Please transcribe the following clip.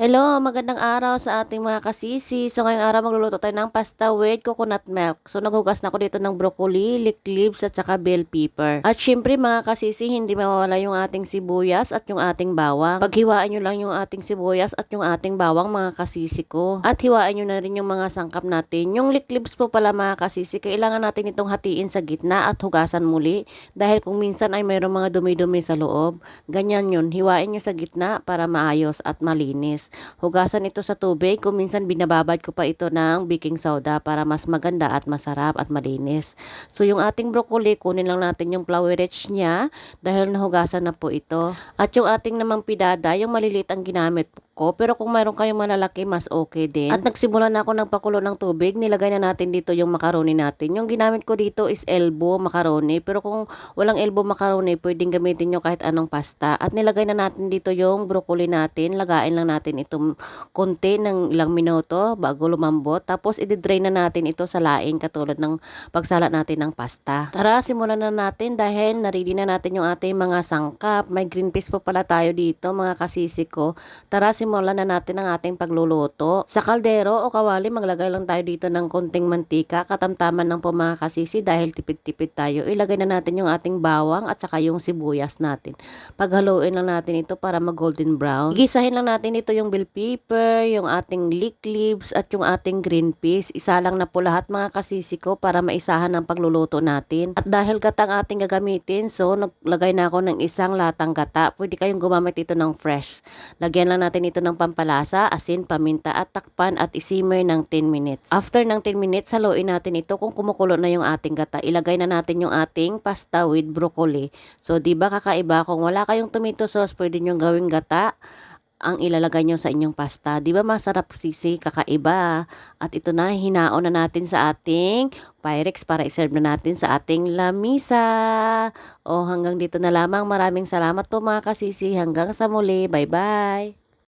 Hello, magandang araw sa ating mga kasisi. So ngayong araw magluluto tayo ng pasta with coconut milk. So naghugas na ako dito ng broccoli, leek leaves at saka bell pepper. At syempre mga kasisi, hindi mawawala yung ating sibuyas at yung ating bawang. Paghiwaan nyo lang yung ating sibuyas at yung ating bawang mga kasisi ko. At hiwaan nyo na rin yung mga sangkap natin. Yung leek leaves po pala mga kasisi, kailangan natin itong hatiin sa gitna at hugasan muli. Dahil kung minsan ay mayroong mga dumi-dumi sa loob. Ganyan yun, hiwain nyo sa gitna para maayos at malinis. Hugasan ito sa tubig, kung minsan binababad ko pa ito ng baking soda para mas maganda at masarap at malinis. So yung ating broccoli, kunin lang natin yung flowerage niya dahil nahugasan na po ito. At yung ating namang pidada, yung maliliit ang ginamit ko, pero kung mayroon kayong malalaki, mas okay din. At nagsimula na ako nagpakulo ng tubig, nilagay na natin dito yung macaroni natin. Yung ginamit ko dito is elbow macaroni, pero kung walang elbow macaroni, pwedeng gamitin nyo kahit anong pasta. At nilagay na natin dito yung broccoli natin, lagain lang natin itong konti ng ilang minuto bago lumambot. Tapos i-drain na natin ito sa laing katulad ng pagsala natin ng pasta. Tara, simulan na natin dahil na-ready na natin yung ating mga sangkap. May green peas po pala tayo dito mga kasisi ko. Tara, simulan na natin ang ating pagluluto. Sa kaldero o kawali, maglagay lang tayo dito ng konting mantika, katamtaman ng po mga kasisi dahil tipid-tipid tayo. Ilagay na natin yung ating bawang at saka yung sibuyas natin. Paghaluin lang natin ito para mag-golden brown. Igisahin lang natin ito yung bell pepper, yung ating leek leaves at yung ating green peas. Isa lang na po lahat mga kasisi ko para maisahan ang pagluluto natin. At dahil gatang ating gagamitin, so naglagay na ako ng isang latang gata. Pwede kayong gumamit ito ng fresh. Lagyan lang natin ito ng pampalasa, asin, paminta at takpan at isimmer ng 10 minutes. After ng 10 minutes, haluin natin ito. Kung kumukulo na yung ating gata, ilagay na natin yung ating pasta with broccoli. So, di ba kakaiba? Kung wala kayong tomato sauce, pwede nyo gawing gata ang ilalagay nyo sa inyong pasta. Di ba masarap sisi, kakaiba. At ito na, hinaon na natin sa ating Pyrex para iserve na natin sa ating lamisa. O hanggang dito na lamang. Maraming salamat po mga kasisi. Hanggang sa muli. Bye-bye.